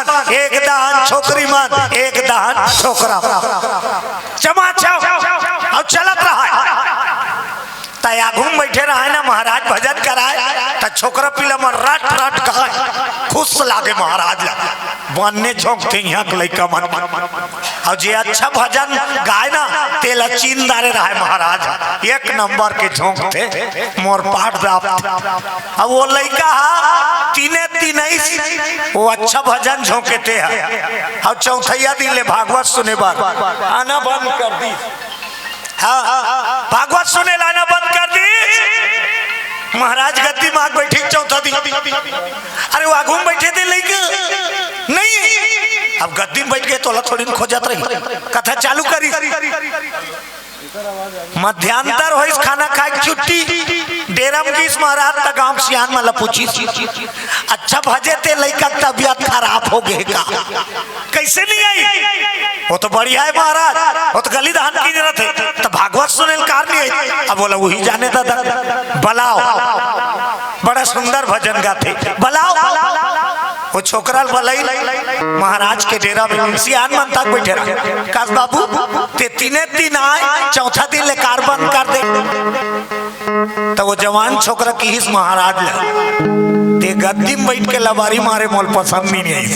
मन एक दान छोकरी मन एक दान छोकरा चमाचा और चलत रहा है। तया घूम बैठे रहा है ना महाराज भजन कराए तो छोकरा पीला में रट रट कहा खुश लागे महाराज बनने झोंकते यहाँ के लड़का मन और जे अच्छा भजन गाय ना तेल चीनदारे रहा महाराज एक नंबर के झोंकते मोर पाट अब वो लड़का तीने वो अच्छा भजन झोंकते हैं और चौथैया दिन ले भागवत सुने बार आना बंद कर दी। हाँ भागवत सुने लाना बंद कर दी। महाराज गद्दी मार बैठी चौथा दिन अरे वो आगू में बैठे थे लेकिन नहीं अब गद्दी में बैठ गए तो थोड़ी खोजत रही कथा चालू करी मध्यांतर हो खाना खाए छुट्टी डेरा में किस महाराज तक गांव सियान में लपूची अच्छा भजे थे लड़का तबियत खराब हो गए का कैसे नहीं आई वो तो बढ़िया है महाराज वो तो गली दहन की जरूरत है तो भागवत सुने कार नहीं आई अब बोला वही जाने दादा बलाओ बड़ा सुंदर भजन गाते बलाओ वो छोकरा भलाई महाराज के डेरा में सियान मन तक बैठे रहा काश बाबू ते तीने दिन आए चौथा दिन ले कार बंद कर दे तो वो जवान छोकरा की हिस महाराज ते गद्दी में बैठ के लबारी मारे मोल पसंद नहीं आई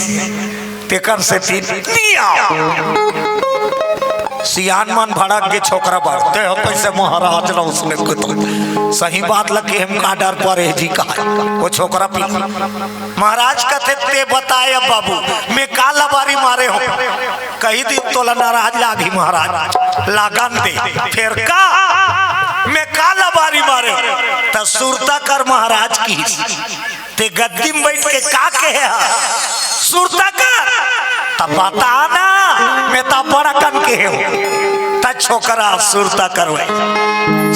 ते कर से नहीं आओ सियान मन भड़क के छोकरा बढ़ते हो कैसे महाराज ना उसने तो सही बात लगे हम का डर पर है जी का वो छोकरा पी महाराज कहते ते बताए अब बाबू मैं का लबारी मारे हो कहीं दिन तो नाराज लागी महाराज लागन दे फिर का मैं का लबारी मारे तो सुरता कर महाराज की ते गद्दी में बैठ के का कहे सुरता कर तब बताना मैं तो बड़ा कन के हूँ ता छोकरा सुरता करवे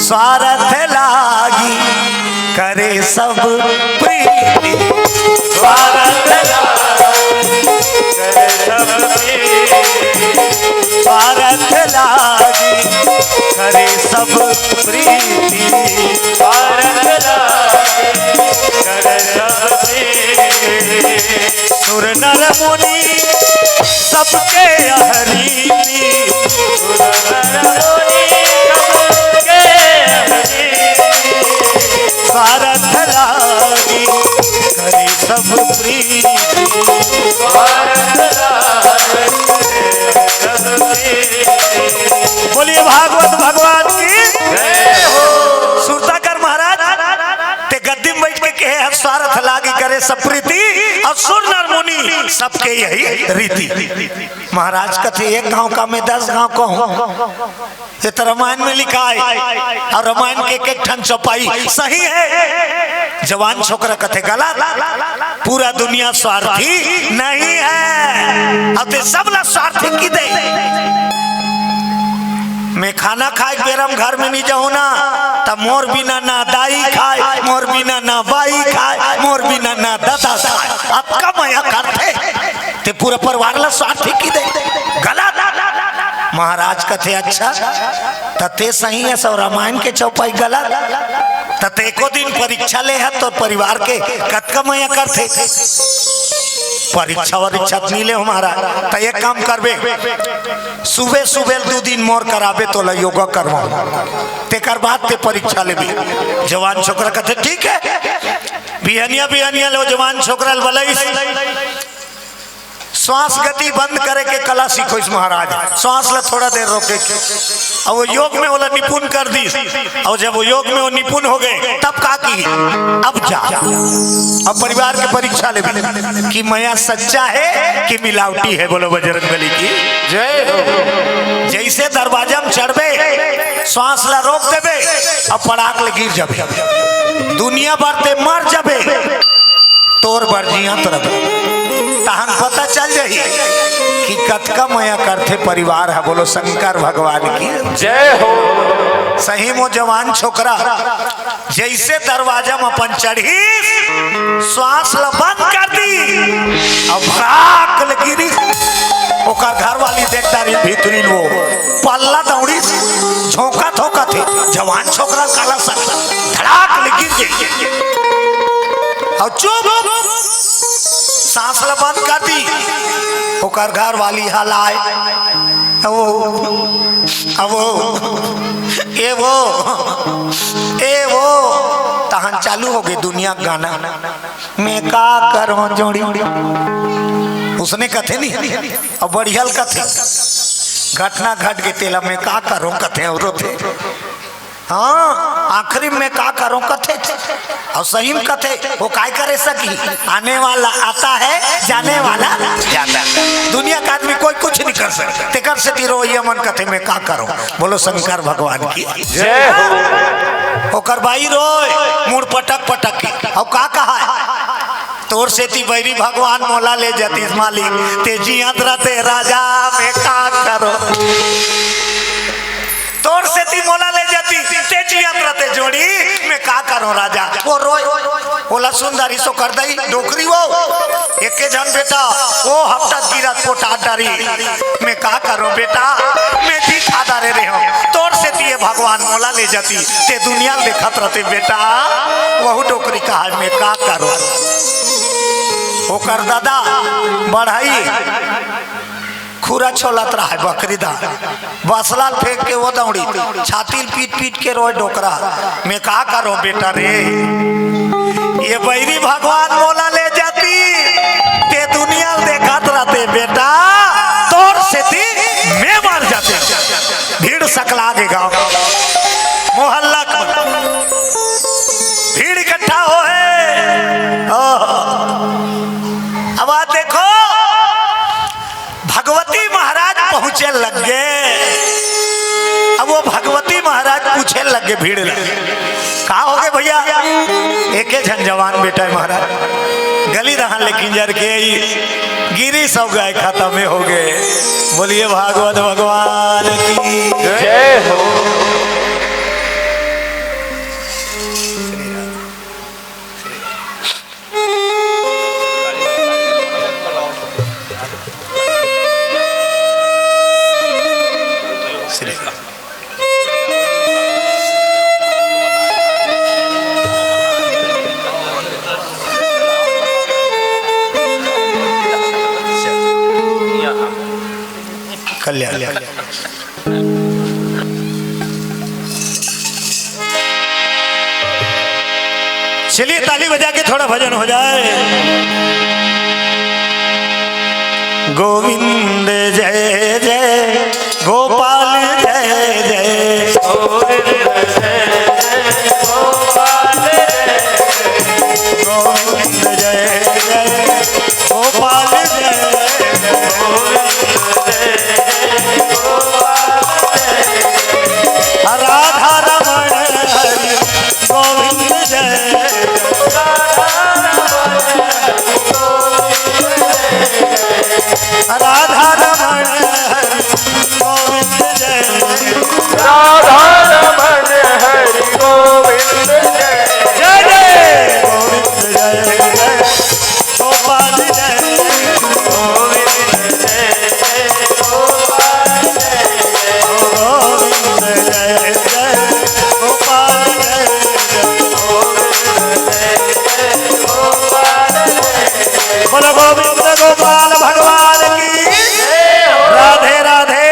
स्वार्थ लागी करे सब प्रीति स्वार्थ लागी करे सब प्रीति स्वार्थ लागी करे सब प्रीति स्वार्थ लागी करे सब प्रीति सुर नर मुनि सबके हरी स्वार्थ लागी करे सब प्रीति बोलिए भागवत भगवान की सुरताकर महाराज ते गद्दी में बैठ के कहे स्वार्थ लागी करे सब प्रीति और सुर नर मुनि सबके यही रीति महाराज कथे एक गांव का मैं 10 गांव को हूँ ये तो रामायण में लिखा है और रामायण के एक ठन चौपाई सही है जवान छोकरा कथे गलत पूरा दुनिया स्वार्थी नहीं है अब ते सब ला स्वार्थी की दे मैं खाना खाए बेरम घर में नहीं जाऊँ ना तब मोर बिना ना दाई खाए मोर बिना ना बाई खाए मोर बिना ना दादा खाए अब का माया करते ते पूरा परिवार ला स्वार्थी की दे गलत महाराज कथे अच्छा तते सही है सब रामायण के चौपाई गलत तते एको दिन परीक्षा ले है तो परिवार के कतका माया करते परीक्षा वरीक्षा मिले हमारा तो एक काम करबे सुबह सुबह 2 दिन मोर कराबे तो ला योगा करवा तेकर बाद ते परीक्षा ले जवान छोकरा कहते ठीक है बिहनिया लो जवान छोकरा बोले श्वास गति बंद करे के कला सीखो इस महाराज श्वास ला थोड़ा देर रोके और वो योग में वो निपुण कर दी और जब वो योग में वो निपुण हो गए तब का की अब जा अब परिवार के परीक्षा ले कि मैं सच्चा है कि मिलावटी है बोलो बजरंगबली की जय हो जैसे दरवाजा में चढ़बे श्वास ला रोक देबे अब पड़ाक ले गिर जाबे दुनिया भर ते मर जाबे तोर बर्जियां तरफ तहन पता चल जाही कि कतका माया करते परिवार है बोलो शंकर भगवान की जय हो सही मो जवान छोकरा जैसे दरवाजा में अपन चढ़ी श्वास ला बंद कर दी अब भड़ाक ले गिरी ओकर घर वाली देखता रही भीतरी वो पल्ला दौड़ी झोंका थोका थे जवान छोकरा काला सा धड़ाक ले गिर गई और चुप सांस ला बंद कर दी ओकर घर वाली हलाए वो तहन चालू हो गई दुनिया गाना मैं का करो जोड़ी। उसने कथे नहीं और बढ़िया कथे घटना घट के तेला में का करो कथे और थे। हाँ आखिरी में का करो कथे और सही में कथे वो काय करे सकी। आने वाला आता है जाने वाला जाता है। दुनिया का आदमी कोई कुछ नहीं कर सकता। तेकर से तीरो ये मन कथे में का करो। बोलो शंकर भगवान की जय हो। ओकर भाई रोए मुड़ पटक पटक की और का कहा है तोर से ती बैरी भगवान मोला ले जाती मालिक तेजी यात्रा ते राजा में का करो। तोर से ती मोला ले जाती तेजी यात्रा ते जोड़ी मैं का करो राजा। वो रोए बोला सुंदरी सो कर दई डोकरी वो एक के जन बेटा वो हफ्ता गिरा कोटा डरी मैं का करो बेटा मैं जी खाता रे हो। तोर से ती भगवान मोला ले जाती ते दुनिया देखत रहते बेटा वहु डोकरी कहा मैं का करो। ओकर दादा बढ़ाई खुरा छोलत रहा है बकरी दा बसलाल फेंक के वो दौड़ी छाती पीट पीट के रोए डोकरा मैं का करो बेटा रे। ये बैरी भगवान मोला ले जाती ते दुनिया देखत रहते बेटा तोर से थी मैं मर जाते। भीड़ सकला के गाँव मोहल्ला भीड़ इकट्ठा हो है। अब आप देखो भगवती महाराज पहुंचे लग गए। अब वो भगवती महाराज पूछे लग गए भीड़ लगे कहा हो गए भैया एक जन जवान बेटा है महाराज गली रहा लेकिन जर के गिरी सब गए खत्म हो गए। बोलिए भागवत भगवान की जय हो। कल्याण चलिए ताली बजा के थोड़ा भजन हो जाए। गोविंद जय जय गोपाल जय जय गोविंद जय जय गोपाल जय राधा रमण हरि गोविंद जय राधा रमण हरि गोविंद जय राधा रमण हरि गोविंद जय जय जय गोविंद जय जय गोपाल जय गोविंद जय जय गोपाल जय गोविंद जय जय गोपाल जय बोलो गोविंद गोपाल भगवान की राधे राधे।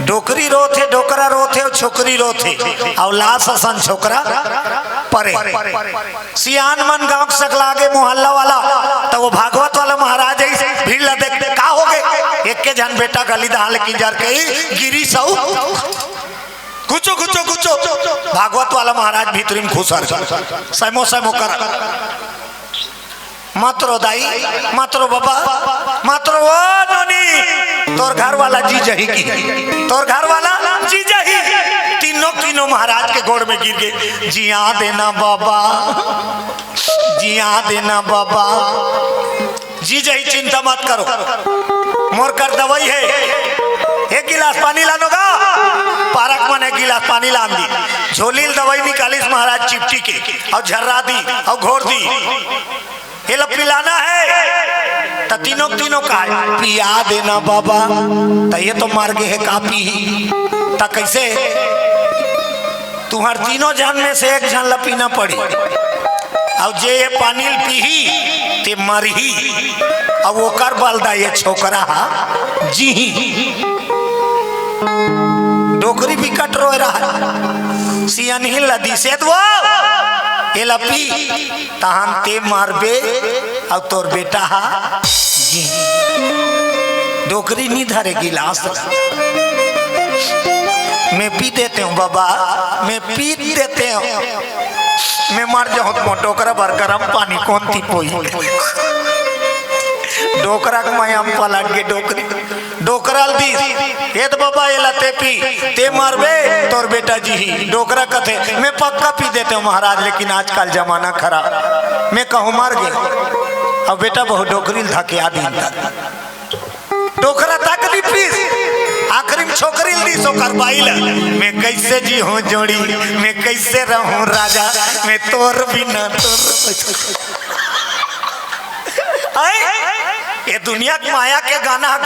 डोकरी रोथे डोकरा रोथे और छोकरी रोथे और लाश असन छोकरा परे सियान मन गांव सकला के मोहल्ला वाला तो वो भागवत वाला महाराज भीड़ ला देख का हो गए एक के जन बेटा गली दाल की जार के गिरी सौ कुचो कुचो कुचो भागवत वाला महाराज भीतरी में खुशर सैमो सैमो कर मात्रो दाई मात्रो बाबा मात्रो वो नोनी तोर घर वाला जी जही की तोर घर वाला जी जही तीनों तीनों महाराज के गोड़ में गिर गए। जिया देना बाबा जिया देना बाबा जी जही चिंता मत करो मोर कर दवाई है एक गिलास पानी लानोगा पारक मन एक गिलास पानी लान दी झोली दवाई निकालिस महाराज चिपटी के और झर्रा दी और घोर दी ये लो पिलाना है तो तीनों तीनों का पिया देना बाबा तो ये तो मार गए है कापी तो कैसे तुम्हार तीनों जन में से एक जन ला पीना पड़ी अब जे ये पानी पीही ते मरही। अब वो कर बलदा ये छोकरा जी डोकरी भी कट रो रहा सियान ही लदी से वो ये लपी तहन ते मारबे अब तोर बेटा जी डोकरी नहीं धरे गिलास। मैं पी देते हूँ बाबा, मैं पी देते हूँ, मैं मर जाऊँ तो डोकरा भर गरम पानी कौन थी पोई डोकरा के माया पलट के डोकरी डोकरा दी ये तो बाबा ये लते पी ते मारबे तोर बेटा जी डोकरा कथे मैं पक्का पी देते हूँ महाराज, लेकिन आजकल जमाना खराब मैं कहूँ मर गए। अब बेटा बहुत डोकरी धके आदि डोकरा तक दी पीस आखिरी में छोकरी दी सो करवाइल। मैं कैसे जी हूँ जोड़ी, मैं कैसे रहूँ राजा, मैं तोर बिना ये दुनिया की माया के गाना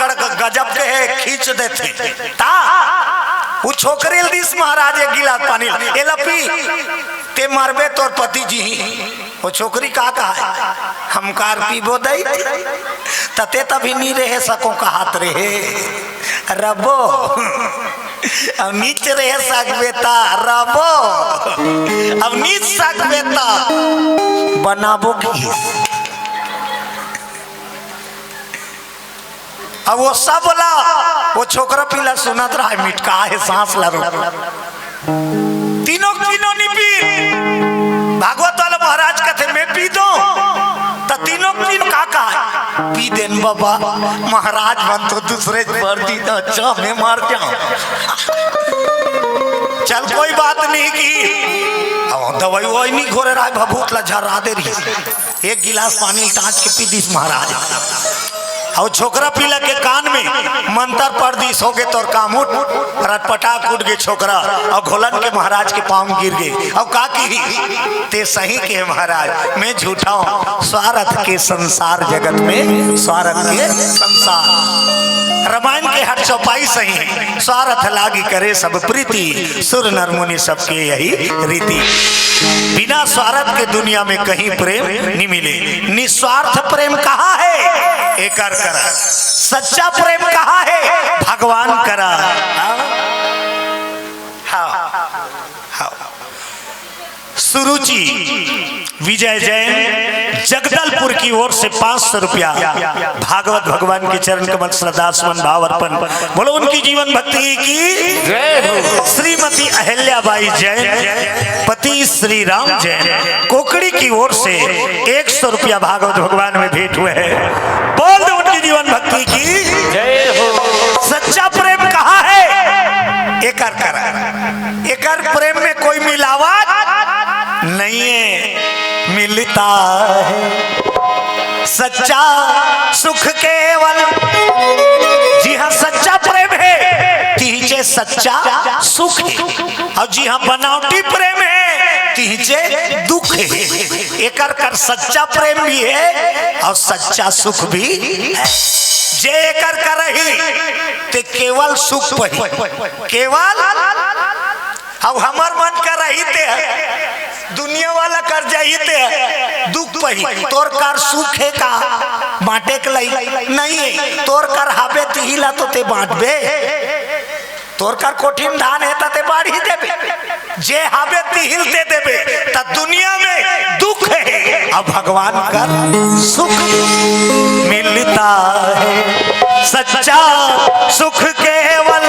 गजब के है खींच देते ता वो छोकरी दिस महाराज एक गिलास पानी ए लपी ते मारबे तोर पति जी वो छोकरी का कहा हम कार पीबो दई तते तभी नहीं रहे सको का हाथ रहे रबो अब नीचे रहे सकबेता रबो अब नीच सकबेता बनाबो की। अब वो सब बोला वो छोकरा पीला सुनत रहा मिटका है सांस ला तीनों तीनों नहीं पी भागवत वाला महाराज कहते मैं पी दो तो तीनों तीन काका पी देन बाबा महाराज बन तो दूसरे पर दी तो अच्छा मैं मार जाऊं चल कोई बात नहीं की अब दवाई वही नहीं घोरे रहा भभूत ला झरा दे रही एक गिलास पानी टाँच के पी दी महाराज और छोकरा पीला के कान में मंत्र पढ़ दी सो गए तोर काम उठ रटपटा कूट गए छोकरा और घोलन के महाराज के पाँव गिर गए। और का की ते सही के महाराज मैं झूठा हूँ स्वार्थ के संसार जगत में स्वार्थ के संसार रामायण के हर चौपाई सही है स्वार्थ लागी करे सब प्रीति सुर नर मुनि सबके यही रीति। बिना स्वार्थ के दुनिया में कहीं प्रेम नहीं मिले। निस्वार्थ प्रेम कहाँ है एक करा सच्चा प्रेम कहाँ है भगवान करा। सुरुचि विजय जैन जगदलपुर की ओर से 500 रुपया भागवत भगवान के चरण कमल श्रद्धा सुमन भाव अर्पण बोलो उनकी जीवन भक्ति की। श्रीमती अहिल्याबाई जैन पति श्री राम जैन कोकड़ी की ओर से 100 रुपया भागवत भगवान में भेंट हुए हैं। बोल दो उनकी जीवन भक्ति की जय हो। सच्चा प्रेम कहाँ है एकर करा एकर प्रेम में कोई मिलावट नहीं है मिलता है सच्चा सुख केवल जी हाँ सच्चा प्रेम है तीजे सच्चा सुख है और जी हाँ बनावटी प्रेम है तीजे दुख है। एकर कर सच्चा प्रेम भी है और सच्चा सुख भी है। जे एकर कर रही ते केवल सुख पही केवल अब हमार मन कर रही ते दुनिया वाला कर जाइए दुख पही तोर कर सुख है का बांटे के लाई नहीं है तोर कर हाबे तिहिला तो ते बांटबे तोर कर कोठिन धान है ते बाढ़ ही देबे जे हाबे तिहिल दे देबे त दुनिया में दुख है अब भगवान का सुख मिलता है सच्चा सुख केवल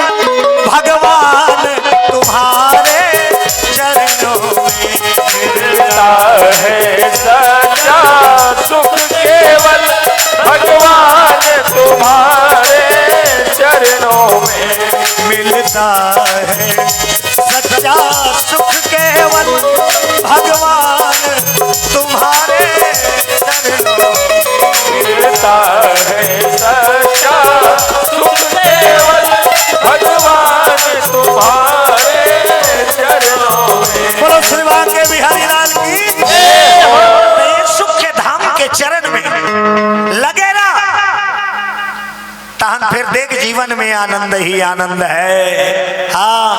भगवान तुम्हारे चरणों में मिलता है सच्चा सुख केवल भगवान तुम्हारे चरणों में मिलता है सच्चा सुख केवल भगवान तुम्हारे चरणों मिलता है सच्चा सुख केवल भगवान तुम्हारे चरणों में। बोलो श्रीमान के बिहारी लाल की सुख के धाम के चरण में लगे ना तहन फिर देख जीवन में आनंद ही आनंद है। हाँ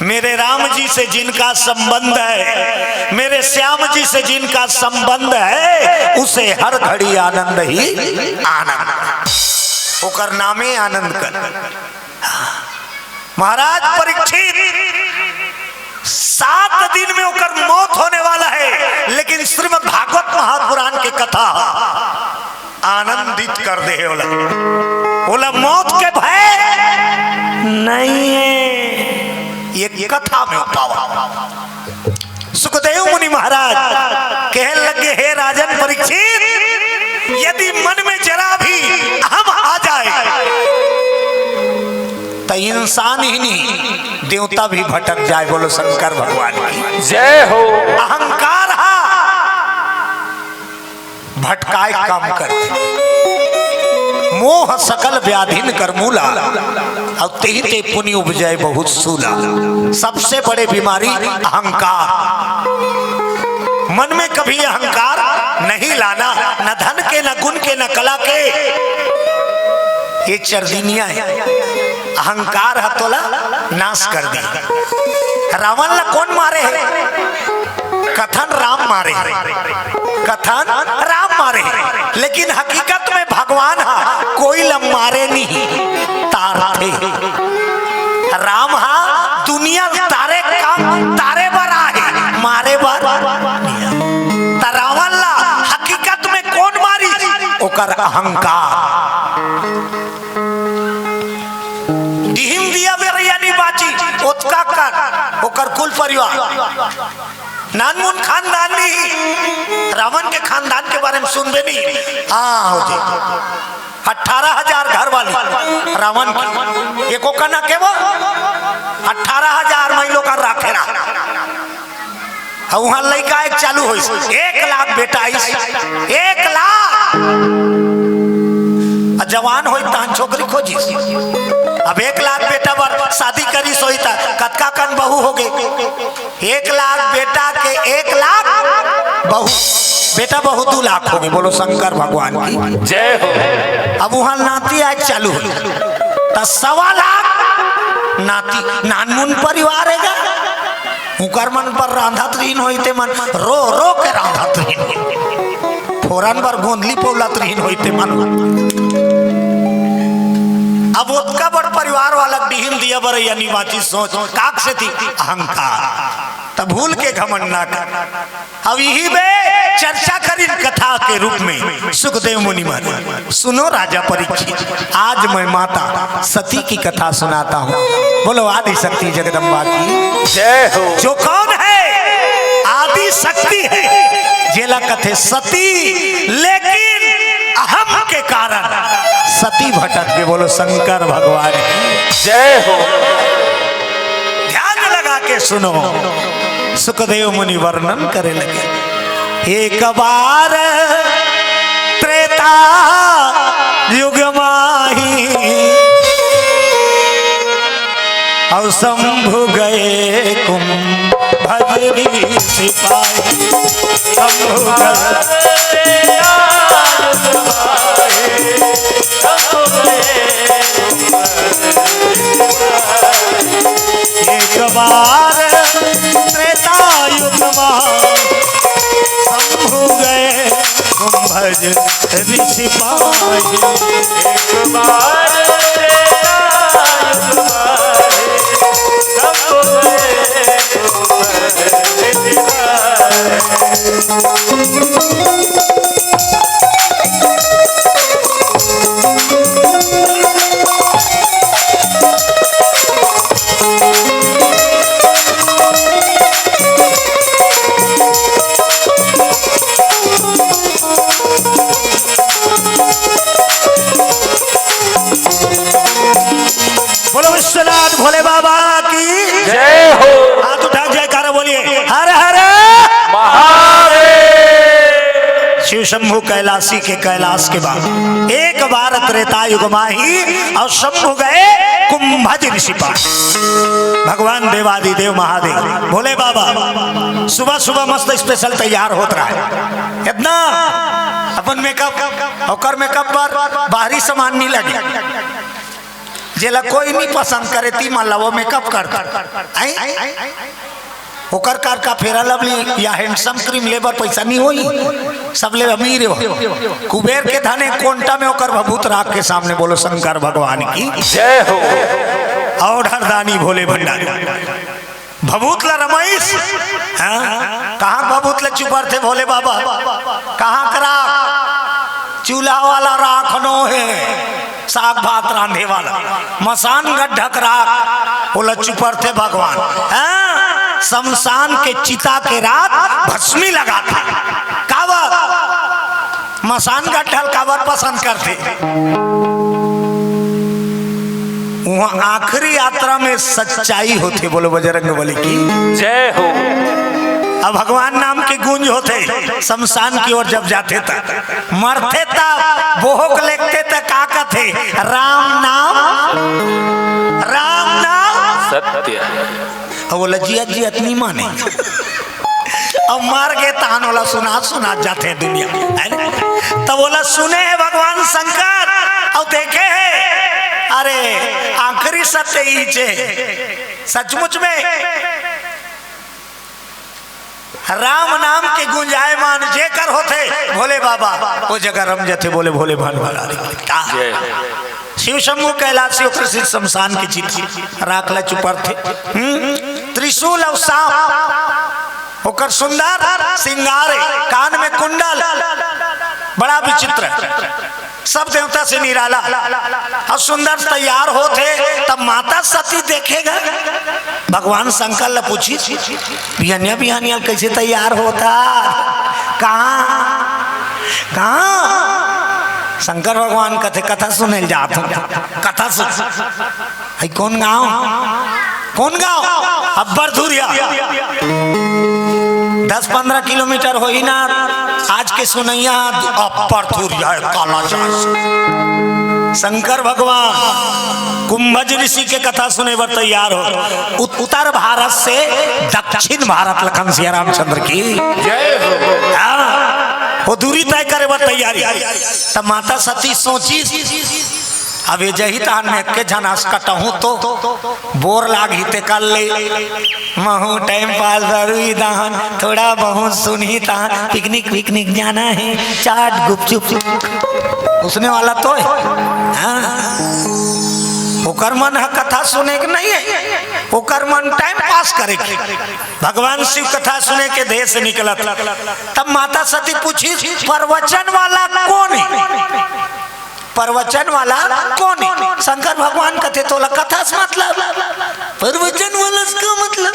मेरे राम जी से जिनका संबंध है, मेरे श्याम जी से जिनका संबंध है, उसे हर घड़ी आनंद ही आनंद, ओकर नामे आनंद कर। महाराज परीक्षित 7 दिन में ओकर मौत होने वाला है, लेकिन श्रीमद् भागवत महापुराण के कथा आनंदित कर दे। बोला मौत के भय नहीं है, ये कथा में पावा। सुखदेव मुनि महाराज कहने लगे, हे राजन परीक्षित, यदि मन में जरा भी अहम आ जाए तो इंसान ही नहीं देवता भी भटक जाए। बोलो शंकर भगवान की जय हो। अहंकार भटकाए काम करते, मोह सकल व्याधिन कर मूला, और तेहि ते पुनि उपजय बहुत सूला। सबसे बड़े बीमारी अहंकार। मन में कभी अहंकार नहीं लाना, न धन के, न गुण के, न कला के। ये चरदिनिया है, अहंकार हतोला नाश कर दी। रावण ला कौन मारे है? कथन राम मारे, कथन राम मारे, लेकिन हकीकत में भगवान हा कोई ला मारे नहीं, तार थे। राम हा दुनिया तारे काम तारे बर आहे, मारे बर। रावण ला हकीकत में कौन मारी? ओकर अहंकार। दिया यानी बाची ओतका कर ओकर कुल परिवार नानमुन खानदान नहीं। रावण के खानदान के बारे में सुनबे नहीं। हाँ हो जी, 18,000 घर वाली रावण की, एको का ना के वो 18,000 महिलों का राखे रहा। वहां लड़का एक चालू हो, 1 लाख बेटा, 1 लाख जवान हो तान छोकरी खोजी। अब 1 लाख बेटा बर शादी करी सोई था, कतका कन बहू हो गए। 1 लाख बेटा के 1 लाख बहू, बेटा बहू 2 लाख हो गए। बोलो शंकर भगवान की जय हो। अब वहां नाती आज चालू हो तो 1.25 लाख नाती। नानमुन परिवार है, उकर मन पर रांधत रहीन होते, मन रो रो के रांधत रहीन, फोरन पर गोंदली पौलत रहीन होते मन। अब उसका बड़ परिवार वाला डिहिन दिया बर यानी बाची सोच काक से थी अहंकार, तब भूल के घमंड ना कर। अब यही बे चर्चा करी कथा के रूप में सुखदेव मुनि महाराज। सुनो राजा परीक्षित, आज मैं माता सती की कथा सुनाता हूँ। बोलो आदि शक्ति जगदम्बा की जय हो। जो कौन है? आदि शक्ति है। जेला कथे सती, लेकिन अहम के कारण सती भटक के। बोलो शंकर भगवान की जय हो। ध्यान लगा के सुनो, सुखदेव मुनि वर्णन करे लगे। एक बार त्रेता युग माही, और शंभु गए कुंभजरी सिपाही। शंभु एक बार त्रेता युग शंभु गए कुंभज ऋषि पाही। एक बार शंभु गए कुंभज ऋषि बोलो विश्वनाथ भोले बाबा की जय हो। हाथ उठा जयकारा बोलिए हर हर महादेव। शिव शंभु कैलाशी के कैलाश के बाद एक बार त्रेता युग माही, और शंभु गए कुंभज ऋषि पास। भगवान देवादिदेव महादेव भोले बाबा सुबह सुबह मस्त स्पेशल तैयार होता रहा है। इतना अपन मेकअप और मेकअप पर बाहरी सामान नहीं लगे, जेला कोई नहीं पसंद करे ती मान वो मेकअप कर ओकर कार का फेरा लवली या हैंडसम क्रीम लेबर पैसा नहीं होई सब ले अमीर हो कुबेर के धने कोंटा में ओकर भभूत राख के सामने बोलो शंकर भगवान की जय हो। और हरदानी भोले भंडारी भभूत ला रमेश कहाँ भभूत ले चुपर थे भोले बाबा कहाँ करा चूल्हा वाला राखनो है साग भात रांधे वाला मसान गड्ढक राख बोला चुपर थे भगवान शमशान के चिता के रात भस्मी लगा था कावर मसान गड्ढल कावर पसंद करते वहां आखिरी यात्रा में सच्चाई होती बोलो बजरंगबली की जय हो। अब भगवान नाम के गूंज होते शमशान की ओर जब जाते तक मरते तब बोहक लेते तक का कहते राम नाम सत्य। अब बोला जिया इतनी माने अब मार गए तान वाला सुना जाते हैं दुनिया में तब बोला सुने है भगवान शंकर और देखे है अरे आखिरी सत्य ही सचमुच में राम नाम के गुंजायमान जे कर होते भोले बाबा वो जगह रम जाते बोले भोले भान शिव शंभु कैलाश प्रसिद्ध शमशान की चिट्ठी राखला चुपर थे त्रिशूल और सांप होकर सुंदर सिंगारे कान में कुंडल बड़ा विचित्र सब देवता से निराला और सुंदर तैयार होते तब माता सती देखेगा भगवान शंकर ने पूछी बिहानिया कैसे तैयार होता कहाँ शंकर भगवान कथे कथा सुने जात कथा सुन कौन गाँव अब्बर धुरिया 10-15 किलोमीटर हो ही ना आज के सुनैया अब्बर धुरिया काला शंकर भगवान कुंभज ऋषि के कथा सुने पर तैयार हो उत्तर भारत से दक्षिण भारत लखन सिया रामचंद्र की जय हो। वो दूरी तय करे बर तैयारी तब माता सती सोची अब ये जही तान में के झनास कटहूं तो बोर लागी ते कल ले महू टाइम पास जरूरी दाहन थोड़ा बहुत सुनी तान पिकनिक जाना है चाट गुपचुप उसने वाला तो ओकर मन है कथा सुने के नहीं है ओकर मन टाइम पास करे के भगवान शिव कथा सुने के देह से निकला तब माता सती पूछी प्रवचन वाला कौन है प्रवचन वाला कौन है शंकर भगवान कथे तो कथा से मतलब प्रवचन वाला का मतलब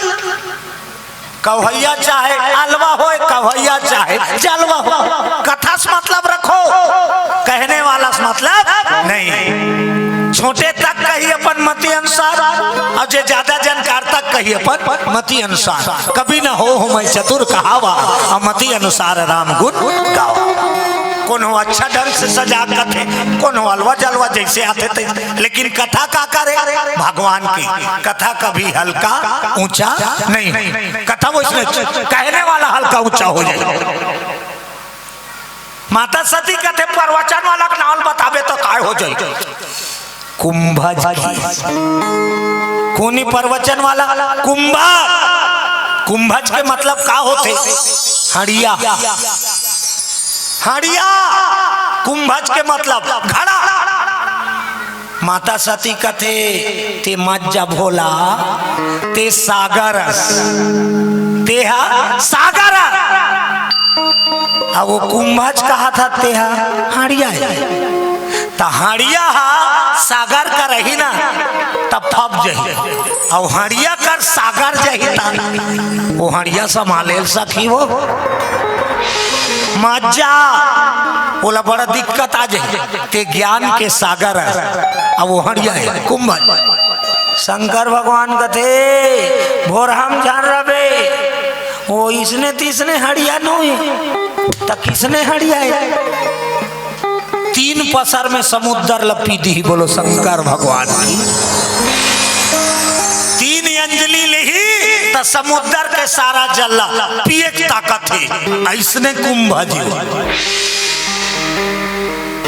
कवैया चाहे अलवा हो कवैया चाहे जलवा हो कथा से मतलब रखो कहने वाला से मतलब नहीं छोटे तक कही अपन मति अनुसार और जो ज्यादा जानकार तक कही अपन मति अनुसार कभी न हो मैं चतुर कहावा और मति अनुसार राम गुण गावा कोनो अच्छा ढंग से सजा कथे कोनो अलवा जलवा जैसे आते थे लेकिन कथा का करे भगवान की कथा कभी हल्का ऊंचा नहीं कथा वो इसमें कहने वाला हल्का ऊंचा हो जाए माता सती कथे प्रवचन वाला का नाम बतावे तो काय हो जाए कुंभज कोनी प्रवचन वाला कुंभज के मतलब का होते हड़िया कुंभज के मतलब घड़ा माता सती कथे ते मज्जा भोला ते सागर अब वो कुंभज कहा था तेहा हड़िया हड़िया सागर का रही ना तब फप जही और हड़िया कर सागर जही वो हड़िया संभाले सखी वो मजा बोला बड़ा दिक्कत आ जाए ते ज्ञान के सागर अब वो हड़िया है कुंभज शंकर भगवान कथे भोर हम जान रहे वो इसने तीसने हड़िया नो तो किसने हड़िया है 3 पसर में समुद्र लपी दी बोलो शंकर भगवान की 3 अंजलि ली तो समुद्र के सारा जल्ला पिए की ताकत है ऐसने कुंभज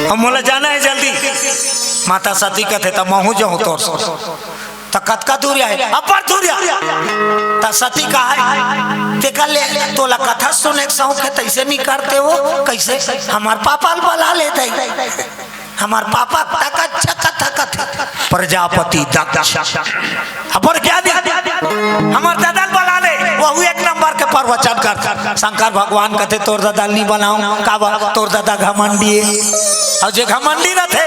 हम बोला जाना है जल्दी माता सती कहते तो महू जाऊं तोर तो कतका दूर है अपर दूर तो सती कहा है देखा ले तोला कथा सुने के शौक है तैसे नहीं करते हो कैसे हमार पापा बुला लेते हमार पापा तक अच्छा कथा कथा प्रजापति दक्ष अपर क्या दिया हमार दादा बुला ले वह एक नंबर के प्रवचन कर शंकर भगवान कहते तोर दादा नहीं बनाऊं का तोर दादा घमंडी और जो घमंडी न थे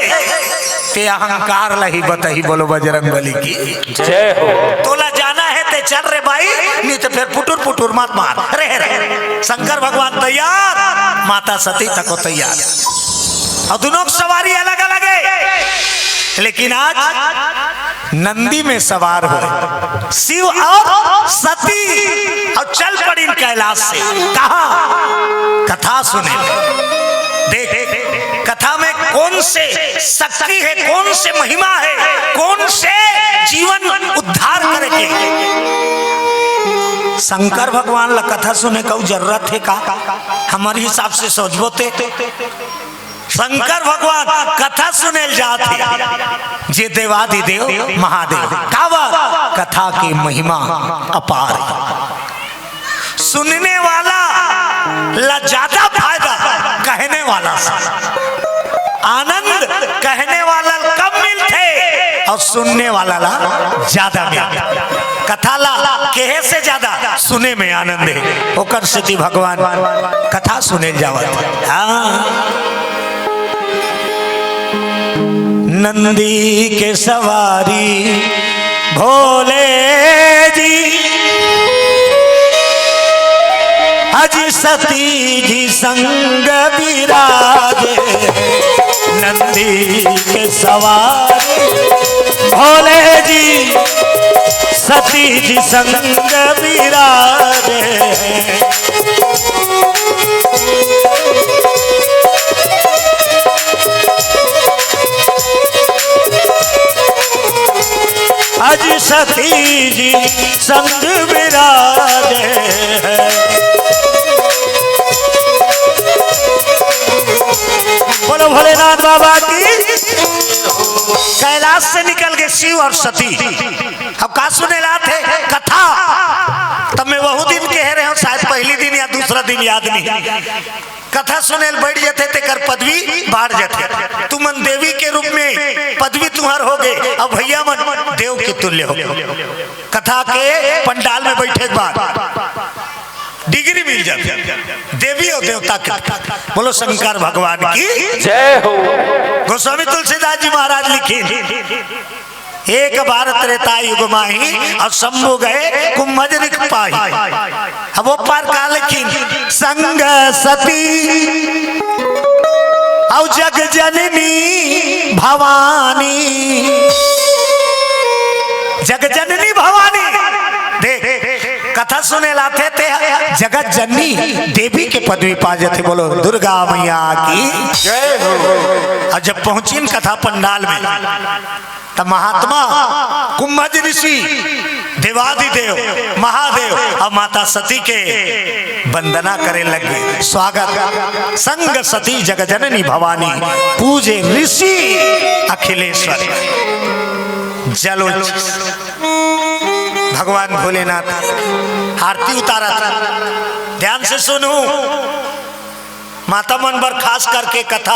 ते अहंकार लही बताही बोलो बजरंग बली की जय हो। तोला जाना है ते चल रे भाई नहीं तो फिर पुटुर पुटुर मत मार रहे शंकर भगवान तैयार माता सती तक को तैयार और दोनों की सवारी अलग अलग है लेकिन आज नंदी में सवार हो शिव और सती और चल पड़ी कैलाश से कहा कथा सुने देख कथा में कौन से शक्ति है कौन से महिमा है कौन से जीवन उद्धार करेंगे शंकर भगवान ला कथा सुने का जरूरत है का हमारे हिसाब से सोचबोते शंकर भगवान कथा सुने जाते जे देवादिदेव महादेव कावा कथा की महिमा अपार सुनने वाला ला ज्यादा फायदा कहने वाला आनंद कहने वाला कम मिलते और सुनने वाला ला ज्यादा मिलते कथा ला केहे से ज्यादा सुने में आनंद है ओकर सिद्धि भगवान कथा सुने जावत हाँ नंदी के सवारी भोले जी अज सती जी संग विराजे नंदी के सवारी भोले जी सती जी संग विराजे अज सती जी संग विराजे बोलो भोलेनाथ बाबा की कैलाश से निकल गए शिव और सती अब का सुने थे कथा तब मैं वह दिन कह रहे हो शायद पहली दिन या दूसरा दिन याद नहीं कथा सुने बैठ जाते थे कर पदवी बाढ़ जाते तुम मन देवी के रूप में पदवी तुम्हार हो गए अब भैया मन देव के तुल्य हो कथा के पंडाल में बैठे के बाद डिग्री मिल जाती देवी और देवता के बोलो शंकर भगवान की जय हो। गोस्वामी तुलसीदास जी महाराज लिखे एक बार त्रेता युग माही और शंभु गए कुंभज रिख पाही अब वो पार का लिखी संग सती और जग जननी भवानी जग जननी भवानी देख कथा सुने लाते थे जगत जननी देवी के पदवी पा जाते बोलो दुर्गा मैया की जय हो। और जब पहुंची कथा पंडाल में तब महात्मा कुंभज ऋषि देवादिदेव महादेव और माता सती के वंदना करे लगे स्वागत संग सती जगजननी भवानी पूजे ऋषि अखिलेश्वर जलो भगवान भोलेनाथ आरती उतारा ध्यान से सुनो माता मनबर खास करके कथा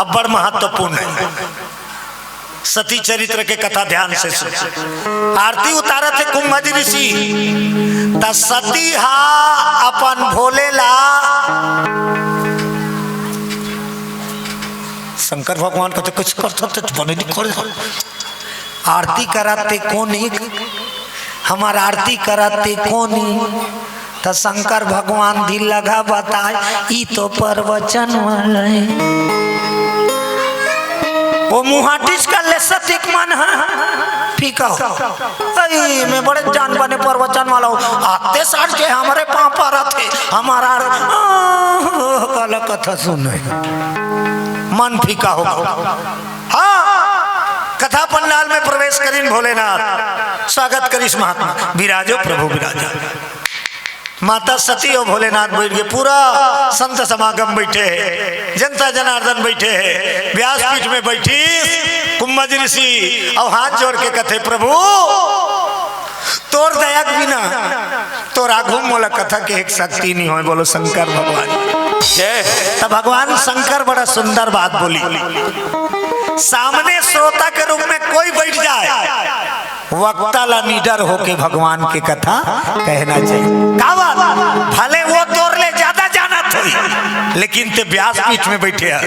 अब बड़ महत्वपूर्ण है सती चरित्र के कथा ध्यान से सुन आरती उतारा थे कुंभज ऋषि त सती हा अपन भोलेला शंकर भगवान कहते कुछ कर सकते बने नहीं कर आरती कराते कौन हमार आरती कराते कौन तो शंकर भगवान दिल लगा बताए ई तो प्रवचन वाले वो मुहाटिस का ले सतिक मन है फीका अरे मैं बड़े जान बने प्रवचन वाला हूँ आते सार के हमारे पापा रहते हमारा कल कथा सुने मन फीका हो हाँ कथा पंडाल में प्रवेश करीन भोलेनाथ स्वागत करिस महात्मा विराजो प्रभु विराजो माता सती और भोलेनाथ बैठ गए, पूरा संत समागम बैठे है, जनता जनार्दन बैठे है, व्यासपीठ में बैठी कुंभज ऋषि और हाथ जोड़ के कथे प्रभु तोर दया के बिना तो राघव मोला कथा के एक शक्ति नहीं हो। बोलो शंकर भगवान जय। तब भगवान शंकर बड़ा सुंदर बात बोली, सामने श्रोता के रूप में कोई बैठ जाए वक्ता ला निडर होके भगवान की कथा कहना चाहिए। का बात भले वो तोर ले ज्यादा जाना थी, लेकिन ते व्यास पीठ में बैठे हैं,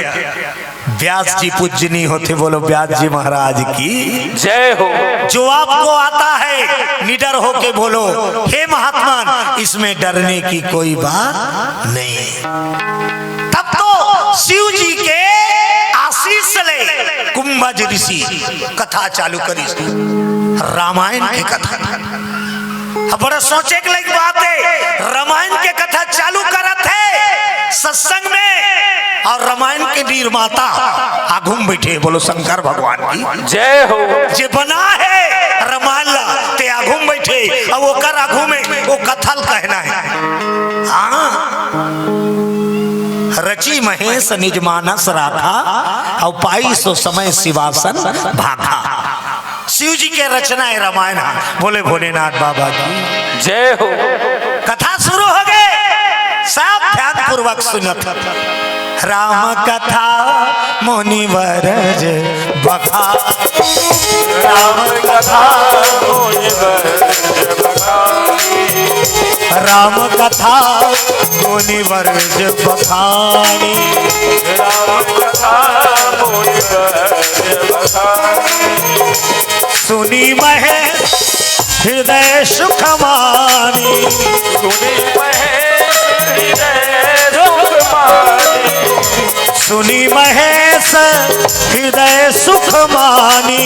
व्यास जी पूजनी होते। बोलो व्यास जी महाराज की जय हो। जो आपको आता है निडर होके बोलो हे महात्मा, इसमें डरने की कोई बात नहीं। तब तो शिव जी के आशीष ले कुंभज ऋषि कथा चालू करी, रामायण की कथा। अब बड़ा सोचे के लायक बात है, रामायण के कथा चालू करत है सत्संग में, और रामायण के निर्माता आगुम बैठे। बोलो शंकर भगवान की जय हो। जे बना है रामायण ला ते आगुम बैठे, और वो कर आगू में वो कथल कहना है। हाँ, रची महेश निज मानस राखा, और पाई सो समय शिवासन भाखा। शिव जी के रचना है रामायण। बोले भोलेनाथ बाबा की जय हो। कथा शुरू हो गए, सब ध्यान पूर्वक सुनत। राम कथा मुनिवर बखा, राम कथा मुनिवर बखानी, राम कथा मुनिवर बखानी, राम कथा मुनिवर बखानी, सुनी महेश हृदय सुख मानी, सुनी महेश हृदय सुख मानी, सुनी महेश हृदय सुख मानी,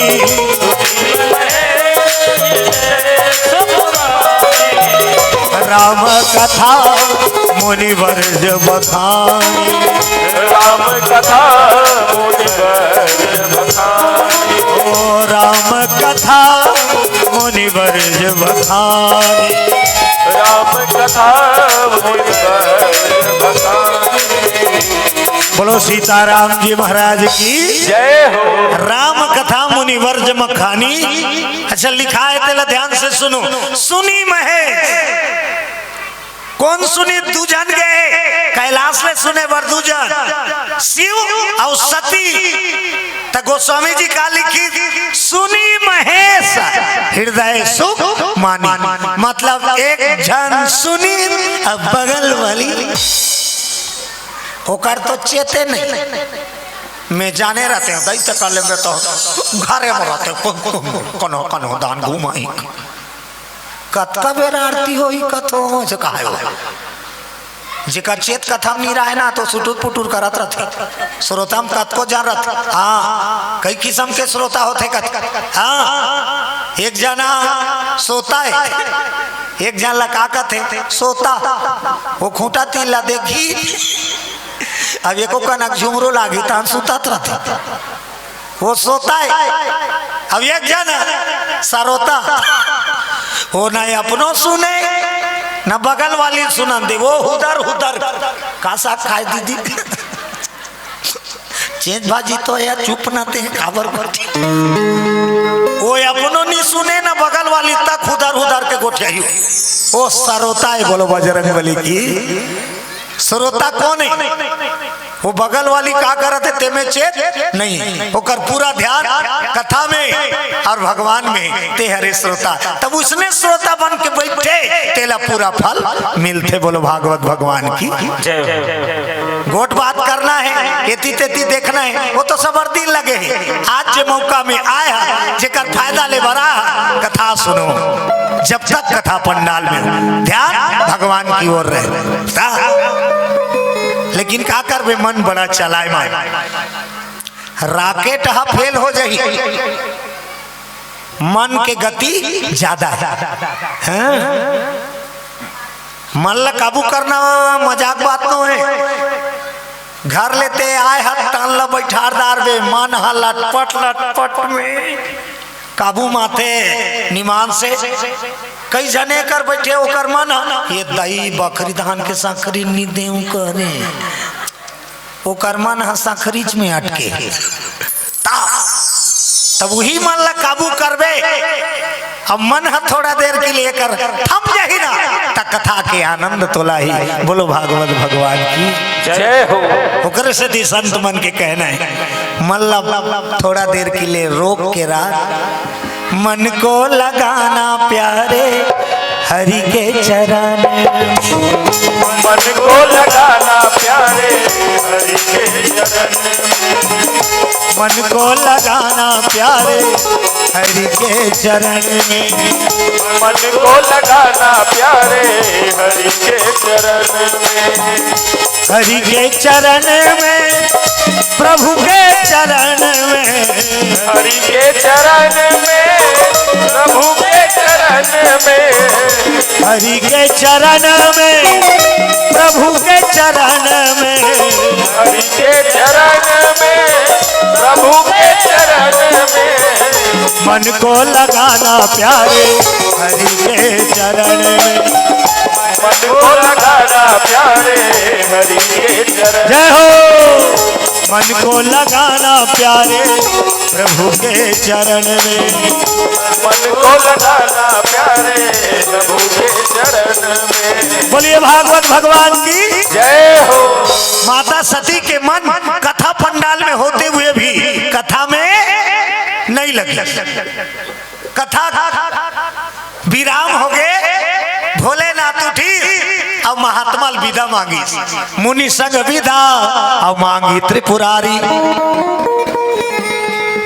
राम कथा मुनिवर बखानी, राम कथा मुनिवर बखानी, ओ राम कथा मुनिवर बखानी, राम कथा मुनिवर बखानी। बोलो सीताराम जी महाराज की जय हो। राम कथा मुनिवर्ज मखानी। अच्छा लिखा है तेला ध्यान से सुनो। सुनी महेश, कौन सुनी? दूजन गए कैलाश में सुने वर्दूजन, शिव और सती। तो गोस्वामी जी का लिखी सुनी महेश हृदय सुख मानी, मतलब एक जन सुनी अब बगल वाली होकर तो चेते नहीं। मैं जाने रहते हैं दैत्य कर लेंगे तो घरे में रहते कनो कनो दान घुमाई कत्ता बेर आरती हो ही कथो से कहा हो जेकर चेत कथा नहीं रहे ना तो सुटुर पुटुर करत रहते। श्रोता में कत को जान रहते। हाँ, कई किस्म के श्रोता होते कत। हाँ, एक जना सोता है, एक जन लका कथे सोता, वो खूंटा तीन ला देखी, अब एको कनक झुमरो लागी तान सुतात रहता, वो सोता है। अब एक जन सरोता, वो न अपनो सुने न बगल वाली सुनन दे, वो हुदर हुदर कासा खाए दीदी चेत भाजी तो यार चुप न ते खबर करती, वो अपनो नहीं सुने न बगल वाली तक हुदर हुदर के गोठियाई। वो सरोता है। बोलो बजरंग बली की। श्रोता कौन है? वो बगल वाली का करते ते में चेत नहीं, होकर पूरा ध्यान कथा में और भगवान में ते हरे श्रोता। तब उसने श्रोता बन के बैठे तेला पूरा फल मिलते। बोलो भागवत भगवान की जय। गोट बात करना है, एती तेती देखना है, वो तो सबर दिन लगे है। आज जे मौका में आया जेकर फायदा ले बरा कथा सुनो, जब तक कथा पंडाल में ध्यान भगवान की ओर रहे। लेकिन का करबे, मन बड़ा चलाए मान, राकेट हा फेल हो जाही, मन के गति ज्यादा है। मन ला काबू करना मजाक बात नो है। घर लेते आए हाथ तान ला बैठारदार बे, मन हा लटपट लटपट में काबू माथे निमान से कई जने कर बैठे ओकर मन ये दही बकरी धान के साखरी नी देऊ करे ओकर मन ह साखरीच में अटके तब वही मन ला काबू करबे। अब मन है थोड़ा देर के लिए कर थम जाही ना त कथा के आनंद तोला ही। बोलो भागवत भगवान की जय हो। ओकरे से दी संत मन के कहना है मन ला थोड़ा देर के लिए रोक के राख मन को लगाना प्यारे हरि के चरण मन को लगाना प्यारे हरि के चरण मन को लगाना प्यारे हरि के चरण में मन को लगाना प्यारे हरि के चरण में हरि के चरण में प्रभु के चरण में हरि के चरण में प्रभु के चरण में हरि के चरण में प्रभु के चरण में हरि के चरण में प्रभु के चरण में मन को लगाना प्यारे हरि के चरण में मन को लगाना प्यारे हरि के चरण। जय हो। मन को लगाना प्यारे प्रभु के चरण में मन को लगाना प्यारे प्रभु के चरण में। बोलिए भागवत भगवान की जय हो। माता सती के मन कथा पंडाल में होते हुए भी कथा में नहीं लगी। कथा विराम हो गए भोलेनाथ उठी अब महात्मा विदा मांगी मुनि संग विदा अब मांगी त्रिपुरारी।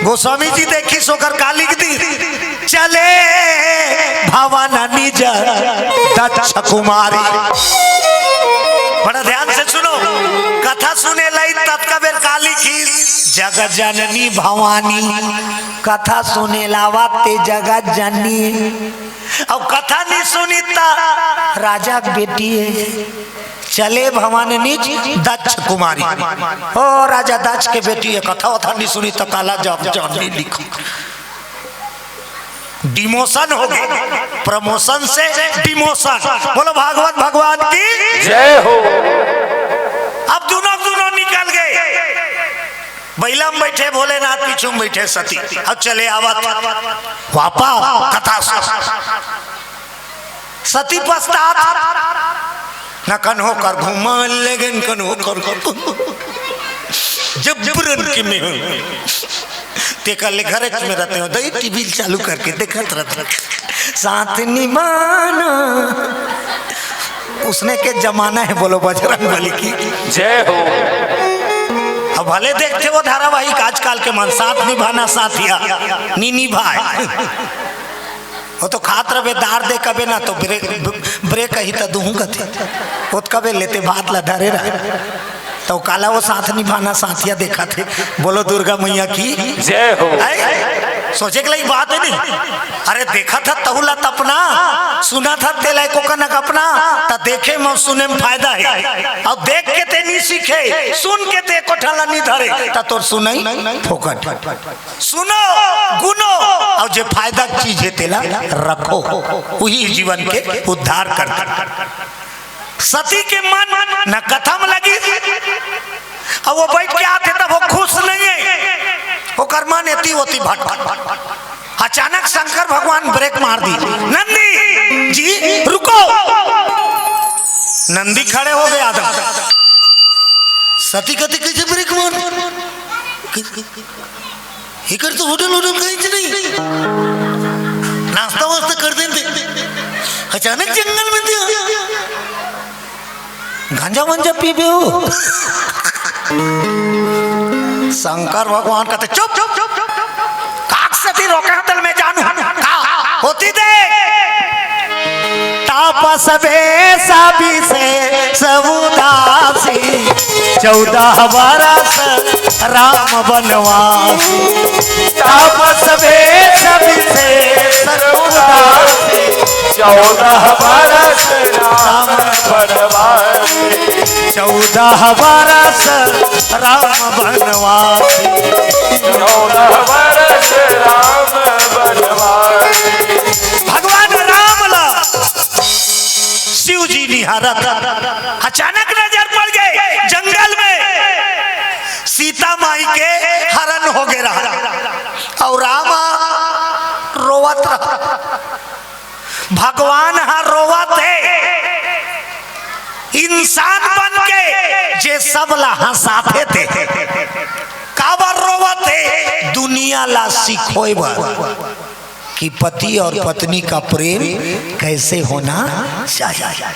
गोस्वामी जी देखी सोकर का लिख दी चले भवन निज दक्ष कुमारी। बड़ा ध्यान से सुनो कथा सुने लाई तत्कबेर काली की जगत जननी भवानी कथा सुने लावा ते जगत जननी। अब कथा नहीं सुनी ता राजा बेटी चले भवन निज दक्ष कुमारी। ओ राजा दक्ष के बेटी है कथा वथा नहीं सुनी तो काला जब नहीं लिखो डिमोशन हो गए प्रमोशन से डिमोशन। बोलो भागवत भगवान की जय हो। अब दोनों निकल गए बैला में बैठे भोलेनाथ पीछू में बैठे सती। अब चले आवत वापा कथा सती पश्चात न कन्हो कर घूमा लेकिन कन्हो कर जबरन के में ते कल घर में रहते हो दही टीवी चालू करके देखत रहते साथ निमाना उसने के जमाना है। बोलो बजरंग बली की जय हो। अब भले देखते वो धारावाहिक आजकल के मन साथ निभाना साथिया नी निभाए वो तो खात रहे दार दे कबे ना तो ब्रेक ही तो दूँ कथे वो कबे लेते भात ला धरे रहा तो काला वो साथ निभाना साथिया देखा थे। बोलो दुर्गा मैया की जय हो। सोचे के लिए बात है नहीं अरे देखा था तहुला तपना सुना था तेला को कनक अपना ता देखे में सुने में फायदा है। अब देख के ते नहीं सीखे सुन के ते कोठाला नहीं धरे ता तोर सुनाई फोकट सुनो गुनो और जो फायदा चीज है तेला रखो वही जीवन के उद्धार करता। सती के मन न कथा में लगी अब वो बैठ के आते तब वो खुश नहीं है वो कर्मा नेती होती भटक। अचानक शंकर भगवान ब्रेक मार दी नंदी जी रुको। नंदी खड़े हो गए आदम सती कहती कैसे ब्रेक मार इकर तो होटल होटल कहीं नहीं नाश्ता वास्ता कर देते अचानक जंगल में दिया गांजा वंजा पीबे हो। शंकर भगवान कहते चुप चुप चुप काक सती रोके हतल में जानू होती दे तापस बेसाबी से सबुदासी 14 बरस राम बनवासी। तापस बेसाबी से सबुदासी 14 बरस राम बनवासी। 14 बरस राम बनवासी। 14 बरस राम बनवासी। निहारत, अचानक नजर पड़ गए जंगल में सीता माई के हरण हो गए रहा और रामा रोवत रहा। भगवान हा रोवत है इंसान बन के जे सब ला हंसाते थे, काबर रोवत है दुनिया ला सिखोए कि पति और पत्नी का प्रेम कैसे होना चाहिए।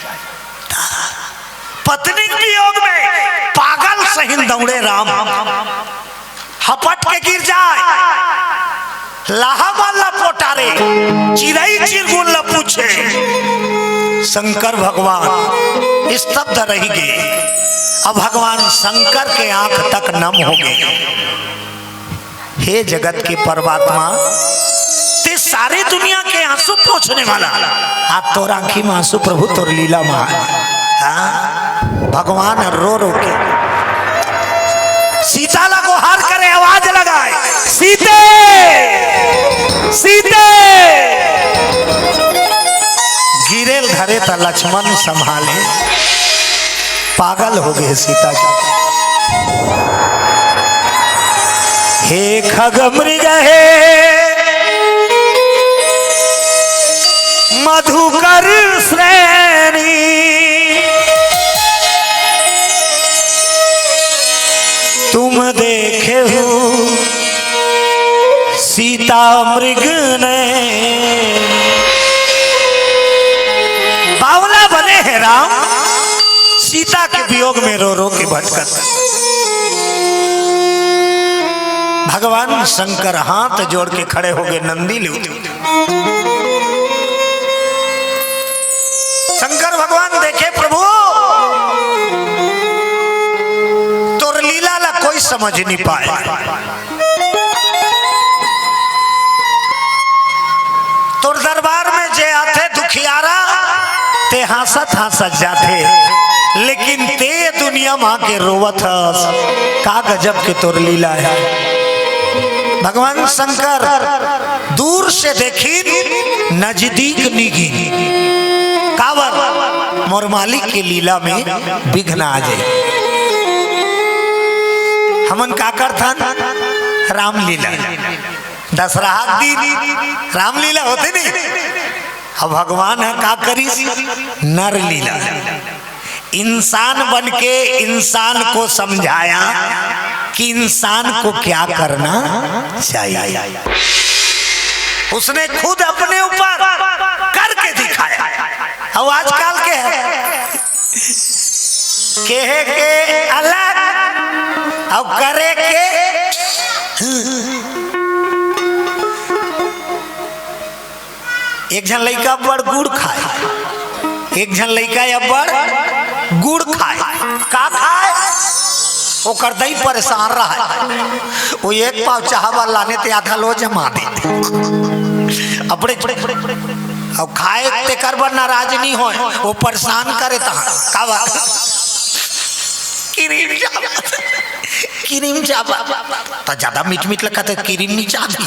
पत्नी के वियोग में पागल सहिन दौड़े राम, हपट के गिर जाए लाहा वाला पोटारे, चिरई चिरगुन ला पूछे। शंकर भगवान स्तब्ध रह गए। अब भगवान शंकर के आंख तक नम हो गए। हे जगत के परमात्मा, ते सारे दुनिया के आंसू पोंछने वाला, आप तो आंखी में आंसू प्रभु तोर लीला महान। भगवान रो रो के सीता ला को हार करे, आवाज लगाए सीते सीते। गिरेल धरे त लक्ष्मण संभाले, पागल हो गए सीता की। हे खगमृग हे मधुकर श्रेणी, तुम देखे हो सीता मृग ने। बावला बने हैं राम सीता के वियोग में रो रो के भटकत। भगवान शंकर हाथ जोड़ के खड़े हो गए, नंदी ले। शंकर भगवान देखे प्रभु तोर लीला ला कोई समझ नहीं पाए। तोर दरबार में जे आते दुखियारा ते हंसत हंसत जाते, लेकिन ते दुनिया माँ के रोवत हस। का गजब के तोर लीला है। भगवान शंकर दूर से देखी नजदीक निगी, कावर मोर मालिक के लीला में विघ्न आ जाए। हमन का करथन रामलीला, दशहरा दिन रामलीला होते नहीं। अब भगवान है का करी नर लीला, इंसान बन के इंसान को समझाया कि इंसान को क्या करना चाहिए। उसने खुद अपने ऊपर करके दिखाया। अब आजकल के अलग अब करे के एक जन लड़का बड़ गुड़ खाए, एक जन लड़का बड़ गुड़ खाए। का खाए ओकर दही परेशान रहा, वो एक पाव चाहवा लाने ते आधा लो जमा देते अपने। अब खाए ते कर बर नाराज नहीं हो, वो परेशान करे ता का बात क्रीम चाबा तो ज्यादा मीठ मीठ लगता है, क्रीम नहीं चाहती।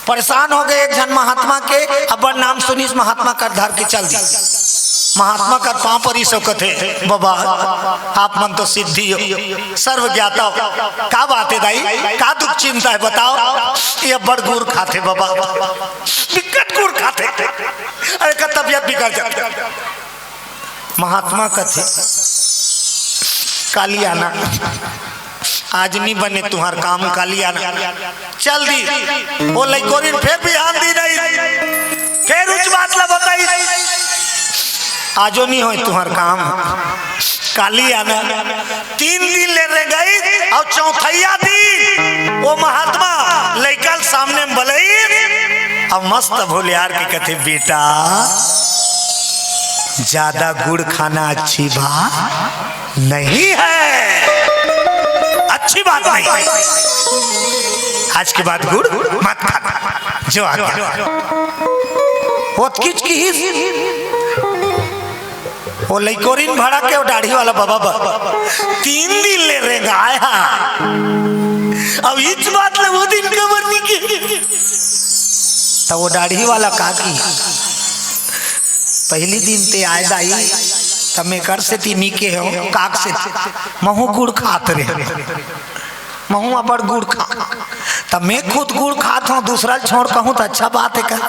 परेशान हो गए एक जन महात्मा के, अब नाम सुनी महात्मा कर धर के चल दी। महात्मा का पांव पर ही शौकत है, बाबा आप मन तो सिद्धि हो, सर्व ज्ञाता हो। का बात है दाई, का दुख चिंता है बताओ। ये बड़ गुड़ खाते बाबा, बिकट गुड़ खाते, अरे का तबियत बिगड़ जाती। महात्मा कथे काली आना आज नहीं बने तुम्हार काम, काली आना चल दी। वो लइकोरिन फिर भी ध्यान दी नहीं, फिर उस बात ला बताई आजो नहीं हो तुम्हार काम, काली आना। 3 दिन ले रह गई और चौथैया दिन वो महात्मा लइकल सामने बलई। अब मस्त भोलियार के कथे बेटा ज्यादा गुड़ खाना अच्छी बात नहीं है, अच्छी बात नहीं। आज के बाद गुड़ मत खाना, जो आ गया वो किच की ही वो लइकोरिन भड़ा के दाढ़ी वाला बाबा 3 दिन ले रहेगा आया। अब इस बात ले वो दिन खबर नहीं की तो वो दाढ़ी वाला का की पहली दिन ते आय दाई तमे कर से ती नीके हो काक से महू गुड़ खात रे महू बड़ गुड़ खा तब मैं खुद गुड़ खात हूँ दूसरा छोड़ कहूँ तो अच्छा बात है कर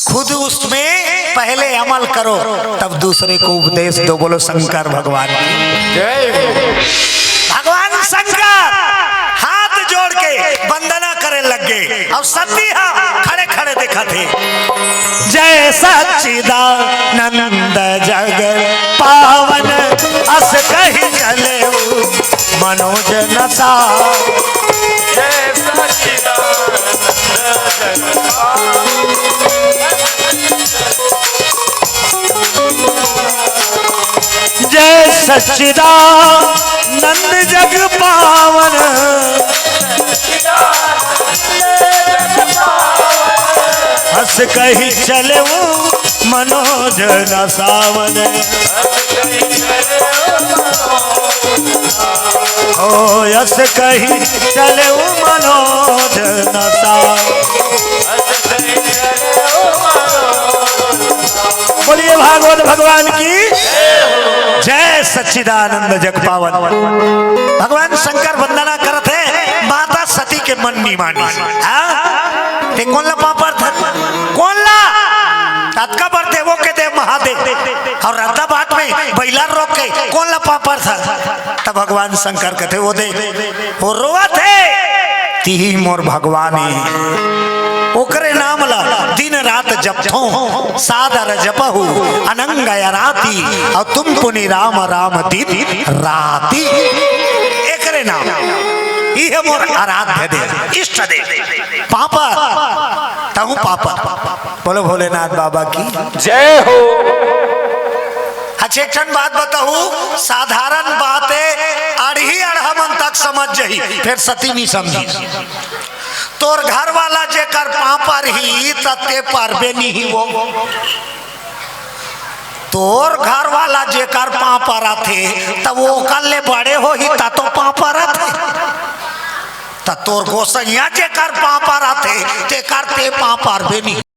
खुद उसमें पहले अमल करो तब दूसरे को उपदेश दो। बोलो शंकर भगवान की जय हो। भगवान शंकर हाथ जोड़ के वंदना करे लग गए और सती खड़े खड़े देखा थे। जय सच्चिदानंद जग पावन अस कही चले मनोज नसा। जय सच्चिदानंद जग पावन जय सच्चिदानंद जग पावन हंस कही चले मनोज न सावन। ओ यस कही चले मनोज न सावन। बोलिए भागवत भगवान की जय सच्चिदानंद जग पावन। भगवान शंकर वंदना करते माता सती के मन नहीं मानी। ते कौन ला पापर था कौन ला तत्का पर देवों के देव महादेव और राधा बाट में बैला रोक के कौन ला पापर था। तब भगवान शंकर कहते वो दे वो रोवा थे ती मोर भगवानी ओकरे नाम ला दिन रात जपथो सादर जपहु अनंग राती और तुम पुनि राम राम दिन राती। एकरे नाम ये मोर आराध्य देव इष्ट देव पापा तहु पापा। बोलो भोलेनाथ बाबा की जय हो। अच्छे क्षण बात बताऊ साधारण बातें अड़ही अड़हमन तक समझ जही फिर सती नहीं समझी। तोर घर वाला जेकर पापर ही तते पारबे नहीं वो तोर घर वाला जेकर पापर आथे तब वो कल ले बड़े हो ही ता तो पापर आथे तोर गोसैया जेकर पापर आथे ते कर ते पापर बे नहीं।